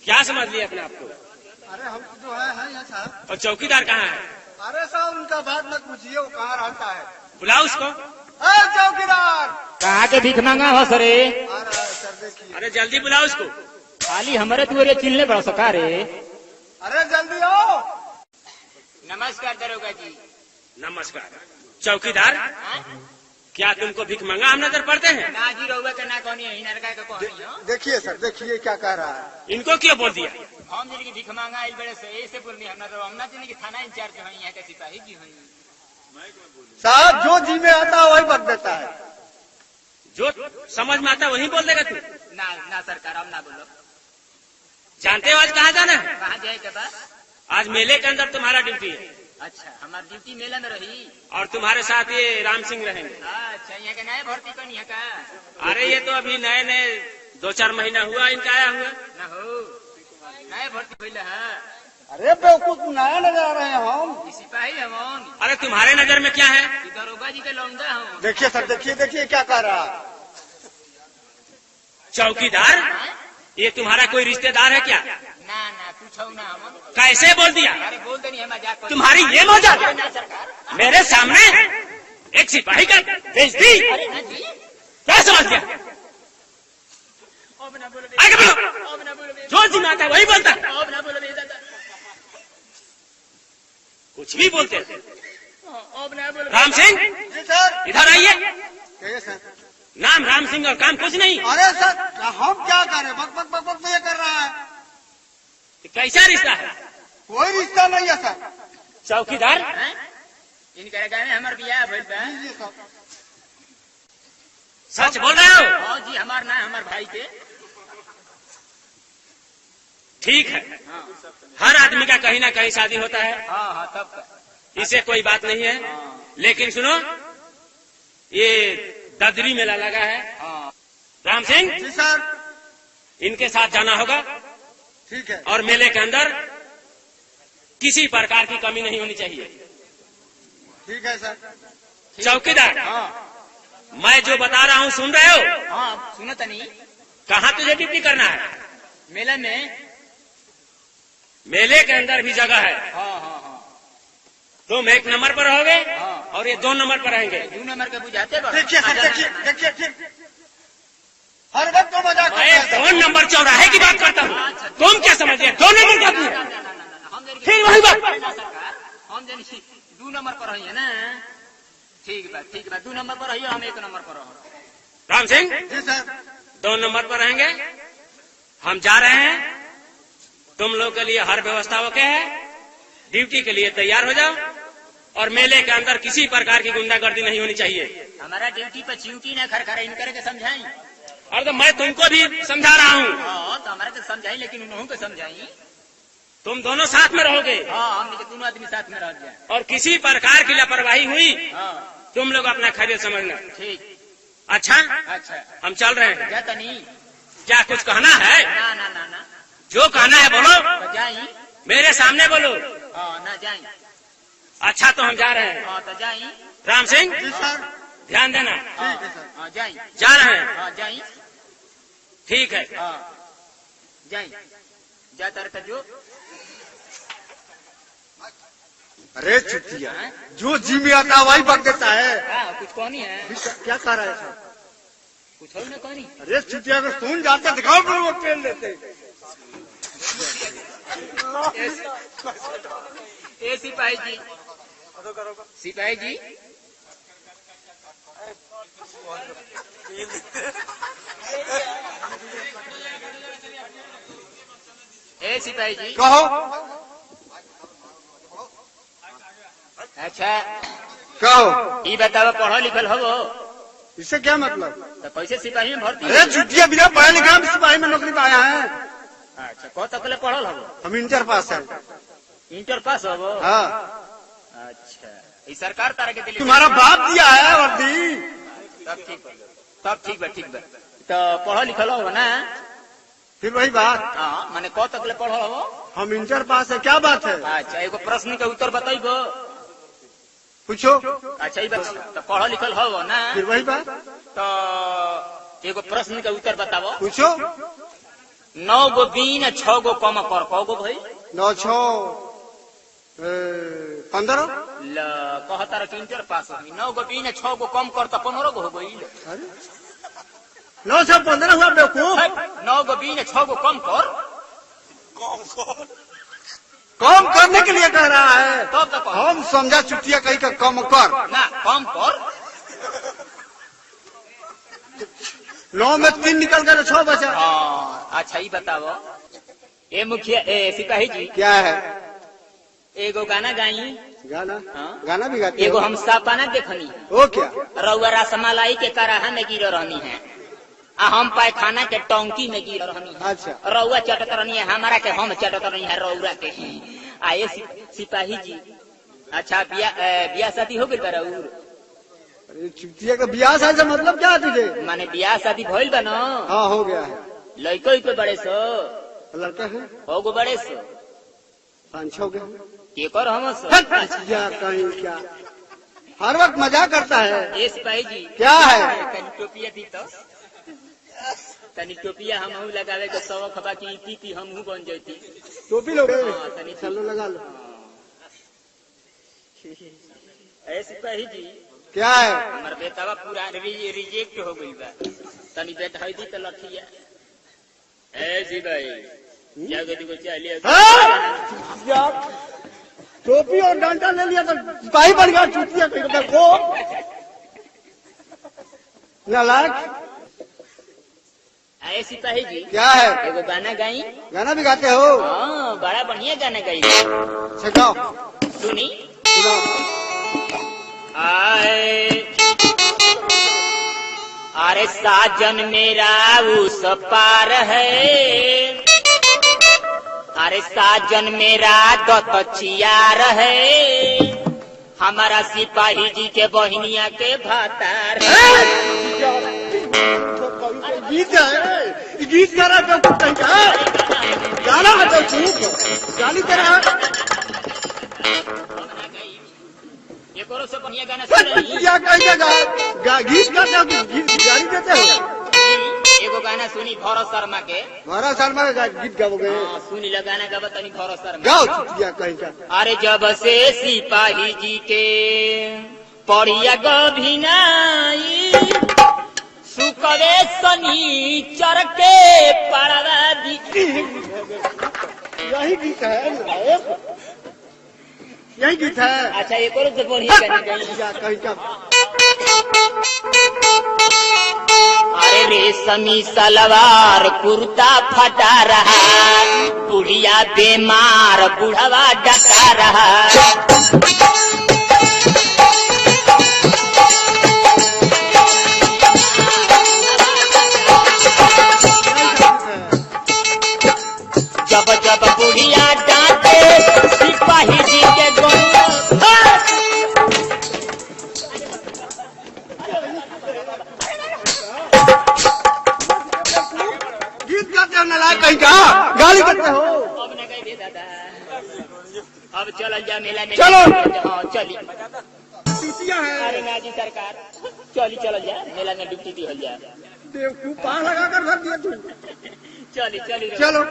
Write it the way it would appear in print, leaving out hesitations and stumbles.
क्या समझ लिए अपने आप को? अरे हम जो है यहाँ साहब। और चौकीदार कहाँ है? अरे साहब उनका बात मत पूछिए, वो कहाँ रहता है। बुलाओ उसको। चौकीदार कहाँ के भीख मांगा हो सरे? सर देखिए। अरे जल्दी बुलाओ उसको। खाली हमारे तुअरे चिल्ले बड़ा सका रे। अरे जल्दी आओ। नमस्कार दरोगा जी। नमस्कार। चौकीदार क्या तुमको भीख मंगा हम नजर पड़ते हैं? ना जी रहुआ का ना कौन है लड़का का कौन है? देखिए सर, देखिए क्या कह रहा है। इनको क्यों बोल दिया? हम जिनकी भीख मांगा इस बड़े से ऐसे बोलनी हम ना जिन्हें की थाना इंचार्ज है यहाँ का सिपाही जी हैं। साहब जो जी में आता है वही बक देता है। जो समझ में आता वही बोल देगा तू? ना सरकार हम ना बोलो। जानते हो आज कहाँ जाना है? कहाँ जाए के बाद? आज मेले के अंदर तुम्हारा ड्यूटी है। अच्छा हमारी ड्यूटी मेला में रही और तुम्हारे साथ ये राम सिंह रहेंगे। अच्छा यहाँ का नया भर्ती कौन यहाँ का? अरे ये तो अभी नए नए 2-4 महीना हुआ इनका आया हुआ। ना हो नया भर्ती पहले है। अरे बेवकूफ नया नजर आ रहे हैं हम। सिपाही है हम। अरे तुम्हारे नजर में क्या है? दरोगा जी के लौंडा हूँ। देखिए सर, देखिए देखिए क्या कह रहा है। चौकीदार ये तुम्हारा कोई रिश्तेदार है क्या? ना पूछो ना हम। कैसे बोल दिया? अरे बोल दे नहीं मजाक। तुम्हारी ये मजाक मेरे सामने एक सिपाही का बेइज्जती? क्या समझ गया? आगे बोलो। जो जी में आता है वही बोलता है। कुछ भी बोलते हैं। राम सिंह जी सर। इधर आइए। कहिए सर। नाम राम सिंह और काम कुछ नहीं। अरे सर हम क्या करें, बक बक बक बक ये कर रहा है। कैसा रिश्ता है? कोई रिश्ता नहीं है सर। चौकीदार इनके गाने हमारे बियाह भइल बा। जी सर। सच बोल रहे हो? हाँ जी हमार ना हमार भाई के। ठीक है, हर आदमी का कहीं ना कहीं शादी होता है। हाँ तब इससे कोई बात नहीं है। लेकिन सुनो, ये ददरी मेला लगा है। राम सिंह जी सर। इनके साथ जाना होगा। ठीक है। और मेले के अंदर किसी प्रकार की कमी नहीं होनी चाहिए। ठीक है सर। चौकीदार मैं जो बता रहा हूँ सुन रहे हो? हाँ सुनो तनी। कहाँ तुझे ड्यूटी करना है? मेला में। मेले के अंदर भी जगह है। हाँ तुम 1 नंबर पर रहोगे और ये 2 नंबर पर रहेंगे। 2 नंबर के बुझाते बा। देखिए सर, देखिए देखिए हर वक्त तो मजाक करता मैं है। 2 नंबर चौराहे की बात करता हूँ। तुम क्या समझिए 2 नंबर का है? फिर वही बात। हम जन 2 नंबर पर रही है ना। ठीक बा 2 नंबर पर रही, हम 1 नंबर पर रहो। राम सिंह जी सर। 2 नंबर पर रहेंगे। हम जा रहे हैं। तुम लोग के लिए हर व्यवस्था ओके है। ड्यूटी के लिए तैयार हो जाओ और मेले के अंदर किसी प्रकार की गुंडागर्दी नहीं होनी चाहिए। हमारा ड्यूटी पर च्यूटी ना खरखरा इन करके समझाई। और तो मैं तुमको भी समझा रहा हूँ। हाँ तो हमारे को समझाई, लेकिन उन्होंने को समझाई। तुम दोनों साथ में रहोगे। हाँ हम दोनों आदमी साथ में रह जाए। और किसी प्रकार की लापरवाही हुई हाँ तुम लोग अपना खैरियत समझना। ठीक। अच्छा अच्छा हम चल रहे हैं। जाता नहीं। क्या कुछ कहना है? ना जो कहना है बोलो। तो जाई। मेरे सामने बोलो। हाँ ना जाई। अच्छा तो हम जा रहे हैं। हाँ तो जाई। राम सिंह जी सर। ध्यान देना। ठीक है सर। हाँ जाई। जा रहे हैं। हाँ जाई। ठीक है। हाँ जाई। जाता रहता जो। अरे चुतिया, जो जी में आता है वही बक देता है। हाँ कुछ कौनी है? क्या कह रहा है सर? कुछ हो ना कौनी। अरे चुतिया अगर सुन जाते दिखाओ फिर वो पेल देते। ए सिपाही जी। सिपाही जी ए सिपाही जी कहो। अच्छा कहो। ये बताओ पढ़ो लिखल हो इससे क्या मतलब? तो कैसे सिपाही में भर्ती? अरे चुतिया बिना पढ़े लिखे हम सिपाही में नौकरी पाया है। अच्छा कौ तक पढ़ल हो? हम इंटर पास है। इंटर पास हो? हाँ। अच्छा ये सरकार तारा के दिल्ली तुम्हारा बाप दिया है वर्दी। तब ठीक बा तो पढ़ो लिखल हो ना? फिर वही बात। हाँ माने कौ तक पढ़ल हो? हम इंटर पास है, क्या बात है? अच्छा एगो प्रश्न के उत्तर बताइबो। पूछो। अच्छा ये बात तो पढ़ो लिखल हो ना? फिर वही बात। तो एगो प्रश्न के उत्तर बताओ। पूछो। 9 गो बीन 6 गो कम कर कौ गो भाई 9 6 15 ल कहता कि इंटर पास हो 9 गो बीन 6 गो कम कर तो 15 गो हो गई 9 से 15 हुआ बेवकूफ 9 गो बीन 6 गो कम कर कम करने के लिए कह रहा है तब तक हम समझा चुटिया कहीं का कम कर ना कम कर 9 में 3 निकल गए तो 6 बचा। अच्छा ही बताओ ए मुखिया ए सिपाही जी क्या है एगो गाना गाई गाना हाँ? गाना भी गाते एगो हो? हम सपना देखनी वो क्या रउआ रसमलाई के कराहा में गिर रहनी है आ हम पायखाना के टंकी में गिर रहनी है अच्छा रउआ चटत रहनी है हमारा के हम चटत रहनी है रउरा के आए सिपाही जी अच्छा बिया शादी हो गई रउर अरे चुटिया का ब्याह शादी मतलब क्या है तुझे? माने बिया शादी भइल बा न हाँ हो गया है लड़को को बड़े सो लड़का है हो गो बड़े सो 5 हो गए के कर हम सो चुटिया कहीं क्या हर वक्त मजाक करता है ए सिपाही जी क्या है तनी टोपिया दी तो तनी टोपिया हम लगावे के शौक बा की इति हमहू बन जैती टोपी लोगे हाँ, तनी चलो लगा लो ए सिपाही जी क्या है हमार बेटावा पूरा रिजेक्ट हो गई बा तनी बेटा है दी तो लठिया ए जी भाई जागो दी को चलिए हाँ? टोपी और डंडा ले लिया तो सिपाही बन गया चुटिया कहीं का को नालायक ए सिपाही जी क्या है एगो गाना गाई गाना भी गाते हो हाँ बड़ा बढ़िया गाना गाई सिखाओ सुनी सुनाओ आए अरे साजन मेरा उस पार है अरे साजन मेरा दतचियार है हमारा सिपाही जी के बहनिया के भातार गीत है गीत गा रहा है गाना है तो चुप गाली कर रहा है ये करो से बढ़िया गाना सुन रही क्या कहीं का गीत गाते हो गीत गाली देते हो एगो गाना सुनी भरत शर्मा के भारत शर्मा का गीत गाओगे हाँ, सुनी लो गाना गावा तनी भरत शर्मा गाओ चुटिया कहीं का अरे जब से सिपाही जी के पड़िया गभिनाई सुकवे शनिचर के पड़वा दी यही गीत है यही गीत है अच्छा ये करो तो बढ़िया गाना गाई क्या कहीं का अरे रेशमी सलवार कुर्ता फटा रहा बुढ़िया बीमार बुढ़वा डका रहा जब जब बुढ़िया डांटे सिपाही जी के गोंद गीत गाते हो नालायक कहीं का गाली करते हो अब न गई दादा अब चल जा मेला में चलो। हाँ चली चुटिया है अरे नाजी सरकार चली चल जा मेला में ड्यूटी दी हो जा तू पार लगा कर भर दिया तू चली चली चलो